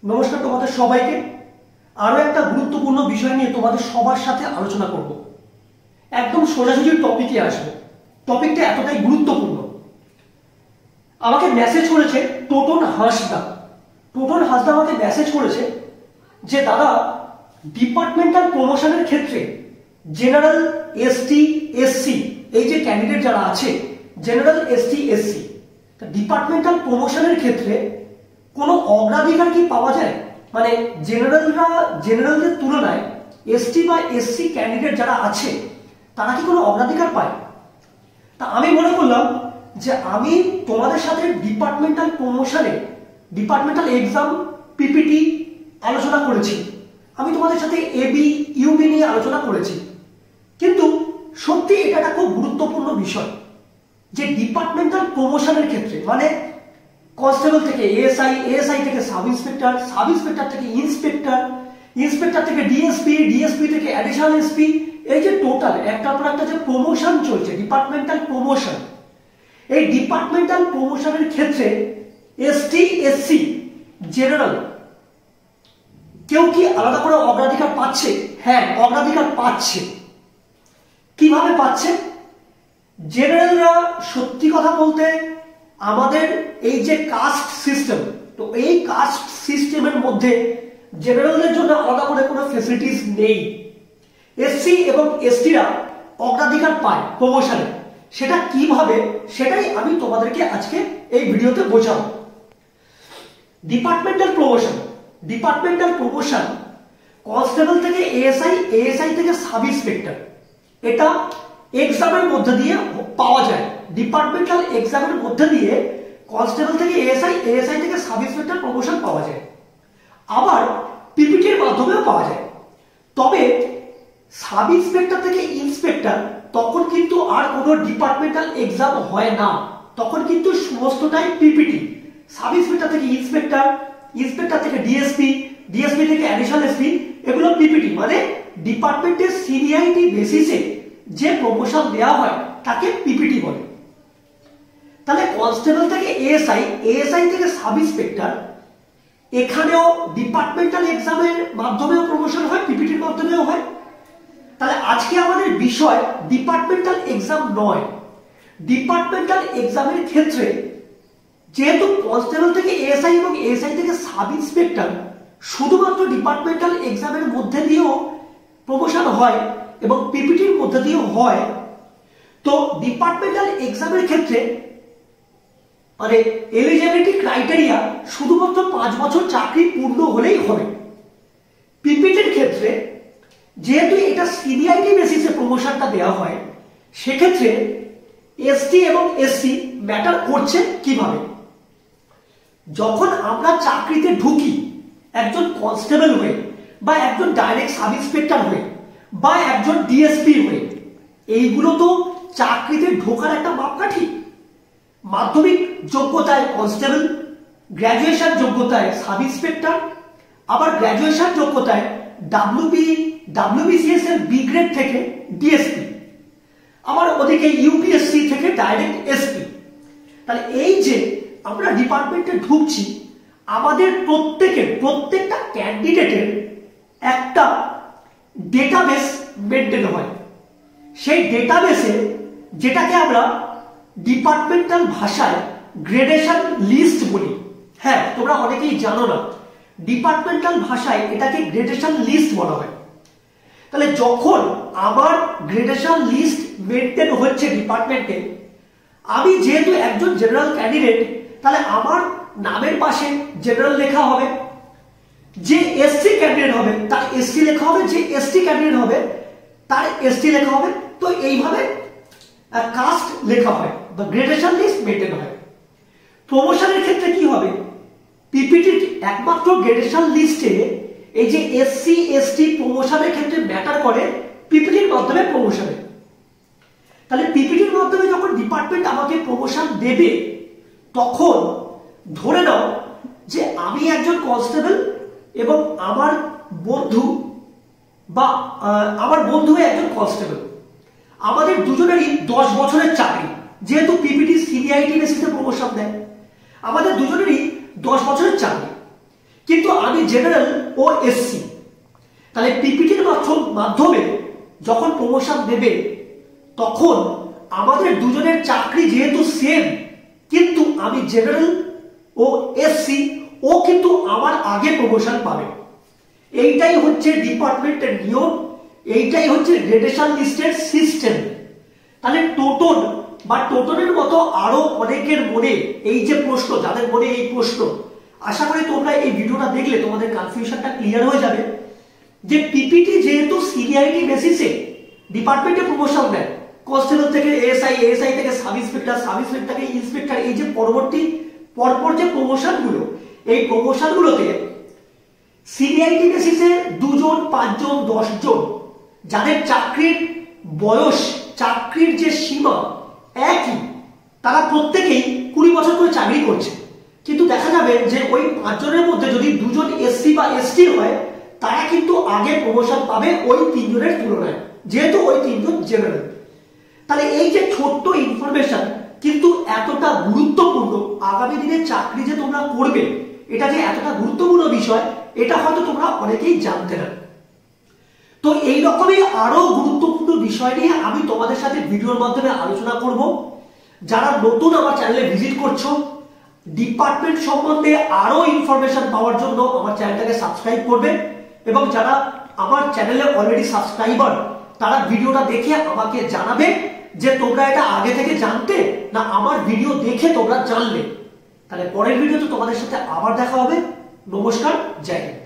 নমস্কার তোমাদের সবাইকে। আরো একটা গুরুত্বপূর্ণ বিষয় নিয়ে তোমাদের সবার সাথে আলোচনা করব। একদম সোজাসুজি টপিকে আসবো। টপিকটা এতটাই গুরুত্বপূর্ণ। আমাকে মেসেজ করেছে টোটন হাঁসদা। টোটন হাঁসদা আমাকে মেসেজ করেছে যে দাদা, ডিপার্টমেন্টাল প্রমোশনের ক্ষেত্রে জেনারেল, এসটি, এসসি এই যে ক্যান্ডিডেট যারা আছে, জেনারেল, এসটি, এসসি, ডিপার্টমেন্টাল প্রমোশনের ক্ষেত্রে কোনো অগ্রাধিকার কি পাওয়া যায়? মানে জেনারেলদের তুলনায় এসটি বা এসসি ক্যান্ডিডেট যারা আছে তারা কি কোনো অগ্রাধিকার পায়? তা আমি মনে করলাম যে আমি তোমাদের সাথে ডিপার্টমেন্টাল প্রমোশনে ডিপার্টমেন্টাল এক্সাম, পিপিটি আলোচনা করেছি। আমি তোমাদের সাথে এবি, ইউবি নিয়ে আলোচনা করেছি। কিন্তু সত্যি এটা একটা খুব গুরুত্বপূর্ণ বিষয় যে ডিপার্টমেন্টাল প্রমোশনের ক্ষেত্রে, মানে কনস্টেবল থেকে এএসআই, এএসআই থেকে সাব ইন্সপেক্টর, সাব ইন্সপেক্টর থেকে ইন্সপেক্টর, ইন্সপেক্টর থেকে ডিএসপি, ডিএসপি থেকে অ্যাডিশনাল এসপি, এই যে টোটাল একটার পর একটা যে প্রমোশন চলছে, ডিপার্টমেন্টাল প্রমোশন, এই ডিপার্টমেন্টাল প্রমোশনের ক্ষেত্রে এসটি, এসসি, জেনারেল কেউ কি আলাদা করে অগ্রাধিকার পাচ্ছে? হ্যাঁ, অগ্রাধিকার পাচ্ছে। কিভাবে পাচ্ছে? জেনারেলরা সত্যি কথা বলতে আমাদের এই যে কাস্ট সিস্টেম, তো এই কাস্ট সিস্টেমের মধ্যে জেনারেলদের জন্য আলাদা করে কোনো ফ্যাসিলিটিস নেই। এসসি এবং এসটিরা অগ্রাধিকার পায় প্রমোশনে। সেটা কিভাবে, সেটাই আমি তোমাদেরকে আজকে এই ভিডিওতে বোঝাবো। ডিপার্টমেন্টাল প্রমোশন কনস্টেবল থেকে এএসআই, এএসআই থেকে সাব ইন্সপেক্টর, এটা এক্সামের মধ্যে দিয়ে পাওয়া যায়। ডিপার্টমেন্টাল এক্সামের মধ্যে দিয়ে কনস্টেবল থেকে এএসআই, এএসআই থেকে সাব ইন্সপেক্টর প্রমোশন পাওয়া যায়। আবার পিপিটির মাধ্যমেও পাওয়া যায়। তবে সাব ইন্সপেক্টর থেকে ইন্সপেক্টর তখন কিন্তু আর কোনো ডিপার্টমেন্টাল এক্সাম হয় না, তখন কিন্তু সমস্তটাই পিপিটি। সাব ইন্সপেক্টর থেকে ইন্সপেক্টর, ইন্সপেক্টর থেকে ডিএসপি, ডিএসপি থেকে অ্যাডিশনাল এসপি, এগুলো পিপিটি, মানে ডিপার্টমেন্টের সিনিয়রিটি বেসিসে যে প্রমোশন দেওয়া হয় তাকে পিপিটি বলে। তাহলে কনস্টেবল থেকে এএসআই, এএসআই থেকে সাব ইন্সপেক্টর, এখানেও ডিপার্টমেন্টাল এক্সামের মাধ্যমেও প্রমোশন হয়, পিপিটির মাধ্যমেও হয়। তাহলে আজকে আমাদের বিষয় ডিপার্টমেন্টাল এক্সাম নয়। ডিপার্টমেন্টাল এক্সামের ক্ষেত্রে যেহেতু কনস্টেবল থেকে এএসআই এবং এএসআই থেকে সাব ইন্সপেক্টর শুধুমাত্র ডিপার্টমেন্টাল এক্সামের মধ্যে দিয়েও প্রমোশন হয় এবং পিপিটির মধ্যে দিয়েও হয়, তো ডিপার্টমেন্টাল এক্সামের ক্ষেত্রে মানে এলিজিবিলিটি ক্রাইটেরিয়া শুধুমাত্র 5 বছর চাকরি পূর্ণ হলেই হবে। পিপিটির ক্ষেত্রে যেহেতু এটা সিনিয়রিটি বেসিসে প্রমোশনটা দেওয়া হয়, সেক্ষেত্রে এসটি এবং এসসি ম্যাটার করছে কিভাবে। যখন আমরা চাকরিতে ঢুকি একজন কনস্টেবল হয়ে, বা একজন ডাইরেক্ট সাব ইন্সপেক্টর হয়ে, বা একজন ডিএসপি হয়ে, এইগুলো তো চাকরিতে ঢোকার একটা মাপকাঠি। মাধ্যমিক যোগ্যতায় কনস্টেবল, গ্র্যাজুয়েশন যোগ্যতায় সাব ইন্সপেক্টর, আবার গ্র্যাজুয়েশন যোগ্যতায় ডাব্লিউবিসিএস এর বি গ্রেড থেকে ডিএসপি, আবার ওদিকে ইউপিএসসি থেকে ডাইরেক্ট এসপি। তাহলে এই যে আমরা ডিপার্টমেন্টে ঢুকছি, আমাদের প্রত্যেকটা ক্যান্ডিডেটের একটা ডেটাবেস মেনটেন হয়। সেই ডেটাবেসে, যেটাকে আমরা ডিপার্টমেন্টাল ভাষায় গ্রেডেশন লিস্ট বলি। হ্যাঁ, তোমরা অনেকেই জানো না, ডিপার্টমেন্টাল ভাষায় এটাকে গ্রেডেশন লিস্ট বলা হয়। তাহলে যখন আমার গ্রেডেশন লিস্ট মেনটেন হচ্ছে ডিপার্টমেন্টে, আমি যেহেতু একজন জেনারেল ক্যান্ডিডেট, তাহলে আমার নামের পাশে জেনারেল লেখা হবে। যে এসসি ক্যান্ডিডেট হবে তার এসসি লেখা হবে, যে এসটি ক্যান্ডিডেট হবে তার এসটি লেখা হবে। তো এইভাবে কাস্ট লেখা হয় বা গ্রেডেশন লিস্ট মেনটেন হয়। প্রমোশনের ক্ষেত্রে কি হবে? পিপিটি একমাত্র গ্রেডেশন লিস্টে এই যে এসসি, এসটি প্রমোশনের ক্ষেত্রে ম্যাটার করে পিপিটির মাধ্যমে প্রমোশনে। তাহলে পিপিটির মাধ্যমে যখন ডিপার্টমেন্ট আমাকে প্রমোশন দেবে, তখন ধরে নাও যে আমি একজন কনস্টেবল এবং আমার বন্ধু একজন কনস্টেবল, আমাদের দুজনেরই 10 বছরের চাকরি। যেহেতু পিপিটি সিনিয়রিটি বেসিসে প্রমোশন দেয়, আমাদের দুজনেরই 10 বছরের চাকরি। কিন্তু আমি জেনারেল ও এসসি, তাহলে পিপিটির মাধ্যমে যখন প্রমোশন দেবে তখন আমাদের দুজনের চাকরি যেহেতু সেম, কিন্তু আমি জেনারেল ও এসসি, ও কিন্তু আমার আগে প্রমোশন পাবে। এইটাই হচ্ছে ডিপার্টমেন্টের নিয়ম, এইটাই হচ্ছে গ্রেডেশন লিস্টের সিস্টেম। তাহলে টোটন বা টোটনের মতো আরো অনেকের মনে এই যে প্রশ্ন, যাদের মনে এই প্রশ্ন, আশা করি তোমরা এই ভিডিওটা দেখলে তোমাদের কনফিউশনটা ক্লিয়ার হয়ে যাবে যে পিপিটি যেহেতু সিনিয়রিটি বেসিসে ডিপার্টমেন্টে প্রমোশন দেয়, কনস্টেবল থেকে এএসআই, এএসআই থেকে সাব ইন্সপেক্টর, সাব ইন্সপেক্টর থেকে ইন্সপেক্টর, এই যে পরবর্তী পরপর যে প্রমোশনগুলো, এই প্রমোশনগুলোতে সিনিয়রিটি বেসিসে 2 জন, 5 জন, 10 জন, যাদের চাকরির বয়স, চাকরির যে সীমা একই, তারা প্রত্যেকেই 20 বছর করে চাকরি করছে। কিন্তু দেখা যাবে যে ওই 5 জনের মধ্যে যদি 2 জন এসসি বা এসটি হয়, তারা কিন্তু আগে প্রমোশন পাবে ওই 3 জনের তুলনায়, যেহেতু ওই 3 জন জেনারেল। তাহলে এই যে ছোট্ট ইনফরমেশন কিন্তু এতটা গুরুত্বপূর্ণ, আগামী দিনে চাকরি যে তোমরা করবে এটা যে এতটা গুরুত্বপূর্ণ বিষয়, এটা হয়তো তোমরা অনেকেই জানতে না। তো এই রকমই আরো গুরুত্বপূর্ণ বিষয় নিয়ে আমি তোমাদের সাথে ভিডিওর মাধ্যমে আলোচনা করব। যারা নতুন আমার চ্যানেলে ভিজিট করছো, ডিপার্টমেন্ট সম্বন্ধে আরো ইনফরমেশন পাওয়ার জন্য আমার চ্যানেলটাকে সাবস্ক্রাইব করবে, এবং যারা আমার চ্যানেলে অলরেডি সাবস্ক্রাইবার, তারা ভিডিওটা দেখে আমাকে জানাবে যে তোমরা এটা আগে থেকে জানতে না আমার ভিডিও দেখে তোমরা জানলে। তাহলে পরের ভিডিওতে তোমাদের সাথে আবার দেখা হবে। নমস্কার, জয় হিন্দ।